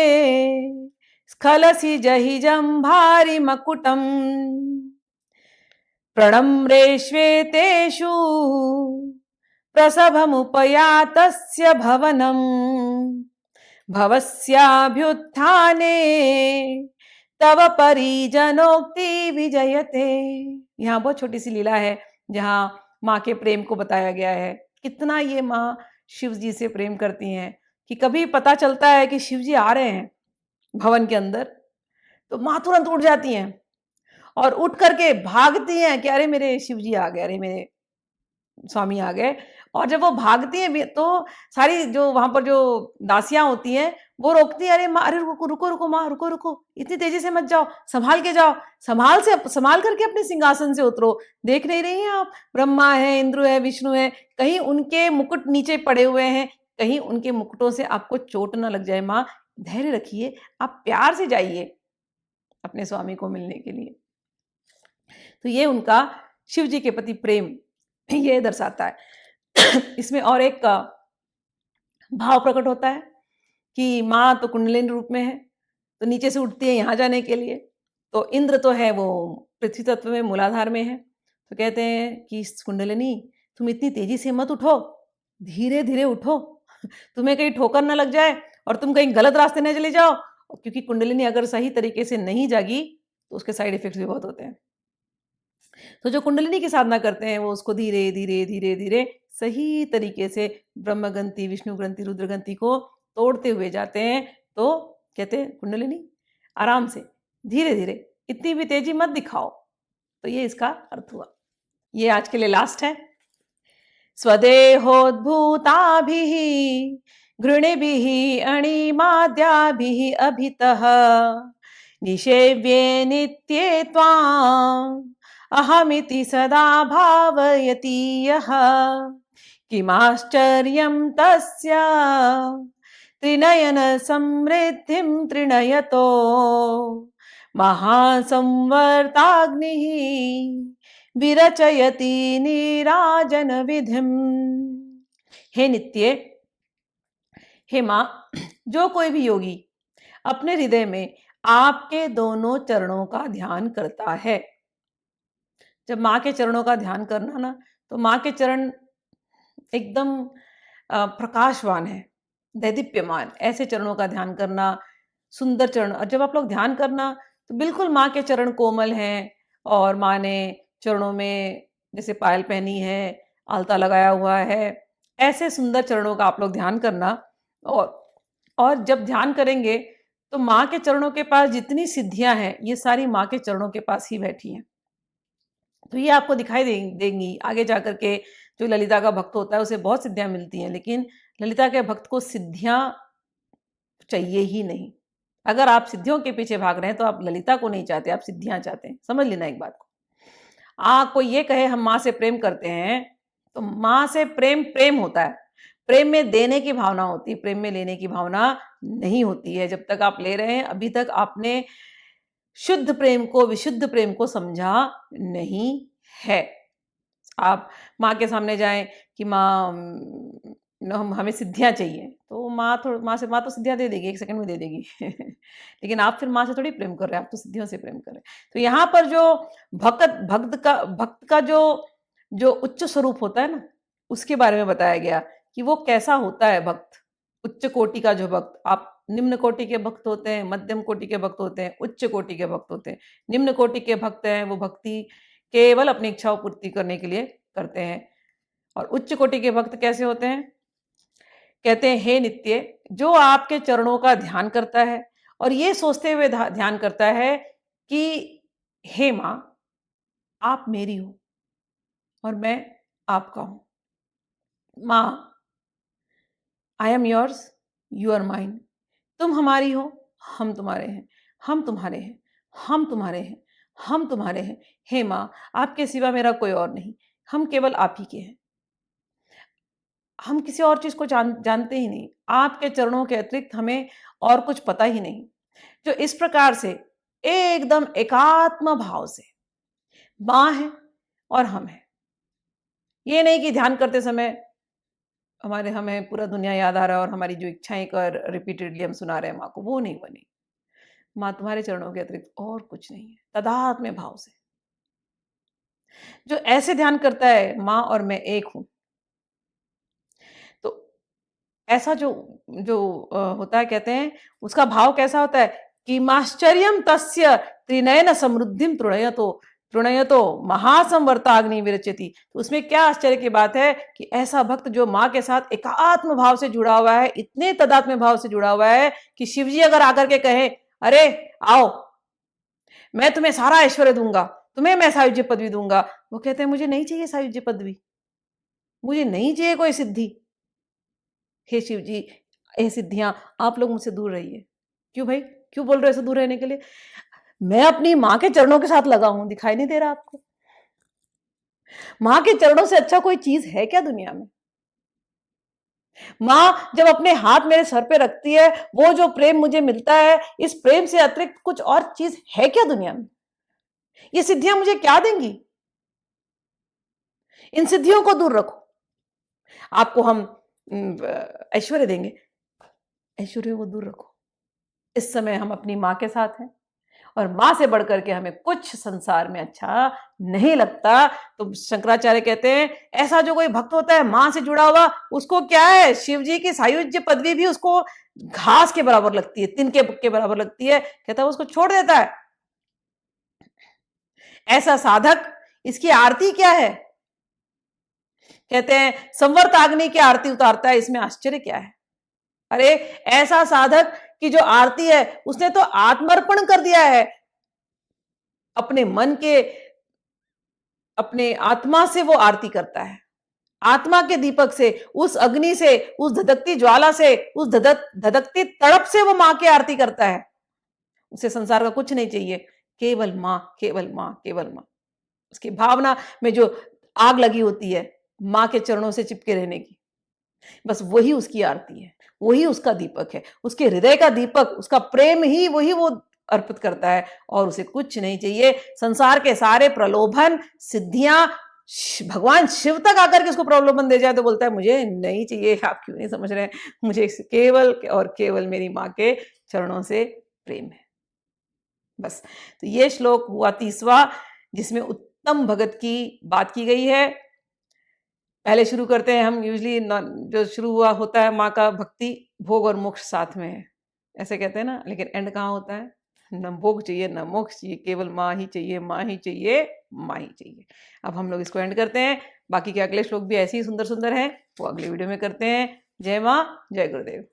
स्खलसि जहिजं भारि मकुटं प्रणम्रे श्वेतेषु प्रसभमुपयातस्य भवनं भवस्याभ्युत्थाने तव परिजनोक्ति विजयते। यहाँ बहुत छोटी सी लीला है जहाँ माँ के प्रेम को बताया गया है। कितना ये माँ शिव जी से प्रेम करती हैं कि कभी पता चलता है कि शिव जी आ रहे हैं भवन के अंदर, तो माँ तुरंत उठ जाती हैं और उठ करके भागती हैं कि अरे मेरे शिव जी आ गए, अरे मेरे स्वामी आ गए। और जब वो भागती हैं तो सारी जो वहां पर जो दासियां होती हैं वो रोकती हैं, अरे माँ, अरे रुको रुको रुको माँ, रुको रुको, इतनी तेजी से मत जाओ, संभाल के जाओ, संभाल करके अपने सिंहासन से उतरो। देख नहीं रही हैं आप, ब्रह्मा है, इंद्र है, विष्णु है, कहीं उनके मुकुट नीचे पड़े हुए हैं, कहीं उनके मुकुटों से आपको चोट ना लग जाए। माँ धैर्य रखिए, आप प्यार से जाइए अपने स्वामी को मिलने के लिए। तो ये उनका शिव जी के प्रति प्रेम ये दर्शाता है। इसमें और एक का भाव प्रकट होता है कि माँ तो कुंडलिनी रूप में है, तो नीचे से उठती है यहाँ जाने के लिए। तो इंद्र तो है वो पृथ्वी तत्व में मूलाधार में है, तो कहते हैं कि कुंडलिनी तुम इतनी तेजी से मत उठो, धीरे धीरे उठो, तुम्हें कहीं ठोकर ना लग जाए और तुम कहीं गलत रास्ते न चले जाओ, क्योंकि कुंडलिनी अगर सही तरीके से नहीं जागी तो उसके साइड इफेक्ट्स भी बहुत होते हैं। तो जो कुंडलिनी की साधना करते हैं वो उसको धीरे धीरे धीरे धीरे सही तरीके से ब्रह्म ग्रंथि, विष्णु ग्रंथि, रुद्र ग्रंथि को तोड़ते हुए जाते हैं। तो कहते हैं कुंडलिनी आराम से, धीरे धीरे, इतनी भी तेजी मत दिखाओ। तो ये इसका अर्थ हुआ। ये आज के लिए लास्ट है। स्वदेहोद्भूताभिः घृणिभिः अणिमाद्याभिः अभितः निषेव्ये नित्ये त्वाम् अहमिति सदा भावयति यः किमाश्चर्यं तस्य त्रिनयन समृद्धिं त्रिनयतो महासंवर्ताग्निः विरचयति नीराजन विधिम। हे नित्य, हे माँ, जो कोई भी योगी अपने हृदय में आपके दोनों चरणों का ध्यान करता है, जब माँ के चरणों का ध्यान करना ना, तो माँ के चरण एकदम प्रकाशवान है, दैदीप्यमान, ऐसे चरणों का ध्यान करना, सुंदर चरण। और जब आप लोग ध्यान करना तो बिल्कुल माँ के चरण कोमल हैं और माँ ने चरणों में जैसे पायल पहनी है, आलता लगाया हुआ है, ऐसे सुंदर चरणों का आप लोग ध्यान करना। और जब ध्यान करेंगे तो माँ के चरणों के पास जितनी सिद्धियां हैं ये सारी माँ के चरणों के पास ही बैठी हैं। तो ये आपको दिखाई देंगी आगे जाकर के। जो ललिता का भक्त होता है उसे बहुत सिद्धियां मिलती हैं, लेकिन ललिता के भक्त को सिद्धियां चाहिए ही नहीं। अगर आप सिद्धियों के पीछे भाग रहे हैं तो आप ललिता को नहीं चाहते, आप सिद्धियां चाहते हैं। समझ लेना एक बात को। कोई ये कहे हम माँ से प्रेम करते हैं, तो माँ से प्रेम प्रेम होता है, प्रेम में देने की भावना होती है, प्रेम में लेने की भावना नहीं होती है। जब तक आप ले रहे हैं, अभी तक आपने शुद्ध प्रेम को, विशुद्ध प्रेम को समझा नहीं है। आप माँ के सामने जाएं कि माँ हम हमें सिद्धियां चाहिए, तो माँ तो सिद्धियां दे देगी, 1 सेकंड में दे देगी लेकिन आप फिर माँ से थोड़ी प्रेम कर रहे हैं, आप तो सिद्धियों से प्रेम कर रहे हैं। तो यहाँ पर जो भक्त का जो उच्च स्वरूप होता है ना, उसके बारे में बताया गया कि वो कैसा होता है भक्त। उच्च कोटि का जो भक्त, आप निम्न कोटि के भक्त होते हैं, मध्यम कोटि के भक्त होते हैं, उच्च कोटि के भक्त होते हैं। निम्न कोटि के भक्त हैं वो भक्ति केवल अपनी इच्छाओं पूर्ति करने के लिए करते हैं। और उच्च कोटि के भक्त कैसे होते हैं? कहते हैं हे नित्य, जो आपके चरणों का ध्यान करता है और ये सोचते हुए ध्यान करता है कि हे माँ, आप मेरी हो और मैं आपका हूं। माँ, I am yours, you are mine. तुम हमारी हो, हम तुम्हारे हैं, हम तुम्हारे हैं, हम तुम्हारे हैं, हम तुम्हारे हैं। हे माँ, आपके सिवा मेरा कोई और नहीं, हम केवल आप ही के हैं। हम किसी और चीज को जानते ही नहीं, आपके चरणों के अतिरिक्त हमें और कुछ पता ही नहीं। जो इस प्रकार से एकदम एकात्म भाव से माँ है और हम हैं। ये नहीं कि ध्यान करते समय हमें पूरा दुनिया याद आ रहा है और हमारी जो इच्छाएं कर रिपीटेडली हम सुना रहे हैं माँ को, वो नहीं बनी। माँ तुम्हारे चरणों के अतिरिक्त और कुछ नहीं है। तादात्म्य भाव से जो ऐसे ध्यान करता है माँ और मैं एक हूं, तो ऐसा जो जो होता है, कहते हैं उसका भाव कैसा होता है कि माश्चर्यम तस्य त्रिनयन समृद्धिम तृणयतो महासंवर्ता अग्नि विरचति। तो उसमें क्या आश्चर्य की बात है कि ऐसा भक्त जो माँ के साथ एकात्म भाव से जुड़ा हुआ है, इतने तदात्म्य भाव से जुड़ा हुआ है कि शिवजी अगर आकर के कहे अरे आओ, मैं तुम्हें सारा ऐश्वर्य दूंगा, तुम्हें मैं सायुज्य पदवी दूंगा, वो कहते हैं मुझे नहीं चाहिए सायुज्य पदवी, मुझे नहीं चाहिए कोई सिद्धि। हे शिव जी, हे सिद्धियां, आप लोग मुझसे दूर रहिए। क्यों भाई, क्यों बोल रहे हो ऐसे दूर रहने के लिए? मैं अपनी माँ के चरणों के साथ लगा हूं, दिखाई नहीं दे रहा आपको? माँ के चरणों से अच्छा कोई चीज है क्या दुनिया में? माँ जब अपने हाथ मेरे सर पे रखती है, वो जो प्रेम मुझे मिलता है, इस प्रेम से अतिरिक्त कुछ और चीज है क्या दुनिया में? ये सिद्धियां मुझे क्या देंगी? इन सिद्धियों को दूर रखो। आपको हम ऐश्वर्य देंगे, ऐश्वर्य को दूर रखो। इस समय हम अपनी माँ के साथ हैं और माँ से बढ़कर के हमें कुछ संसार में अच्छा नहीं लगता। तो शंकराचार्य कहते हैं ऐसा जो कोई भक्त होता है माँ से जुड़ा हुआ, उसको क्या है, शिव जी की सायुज्य पदवी भी उसको घास के बराबर लगती है, तिनके के बराबर लगती है, कहता है उसको छोड़ देता है। ऐसा साधक, इसकी आरती क्या है, कहते हैं संवर्त अग्नि की आरती उतारता है, इसमें आश्चर्य क्या है। अरे ऐसा साधक की जो आरती है उसने तो आत्मर्पण कर दिया है, अपने मन के, अपने आत्मा से वो आरती करता है, आत्मा के दीपक से, उस अग्नि से, उस धधकती ज्वाला से, उस धधकती तड़प से वो मां की आरती करता है। उसे संसार का कुछ नहीं चाहिए, केवल मां, केवल मां, केवल मां। उसकी भावना में जो आग लगी होती है मां के चरणों से चिपके रहने की, बस वही उसकी आरती है, वही उसका दीपक है, उसके हृदय का दीपक, उसका प्रेम ही वही वो अर्पित करता है, और उसे कुछ नहीं चाहिए। संसार के सारे प्रलोभन, सिद्धियां, भगवान शिव तक आकर के उसको प्रलोभन दे जाए तो बोलता है मुझे नहीं चाहिए। आप क्यों नहीं समझ रहे हैं, मुझे केवल और केवल मेरी माँ के चरणों से प्रेम है, बस। तो ये श्लोक हुआ 30वां, जिसमें उत्तम भगत की बात की गई है। पहले शुरू करते हैं हम, यूजली जो शुरू हुआ होता है माँ का भक्ति, भोग और मोक्ष साथ में है, ऐसे कहते हैं ना, लेकिन एंड कहाँ होता है, न भोग चाहिए न मोक्ष चाहिए, केवल माँ ही चाहिए, माँ ही चाहिए, माँ ही चाहिए। अब हम लोग इसको एंड करते हैं, बाकी के अगले श्लोक भी ऐसे ही सुंदर सुंदर हैं, वो अगले वीडियो में करते हैं। जय माँ, जय गुरुदेव।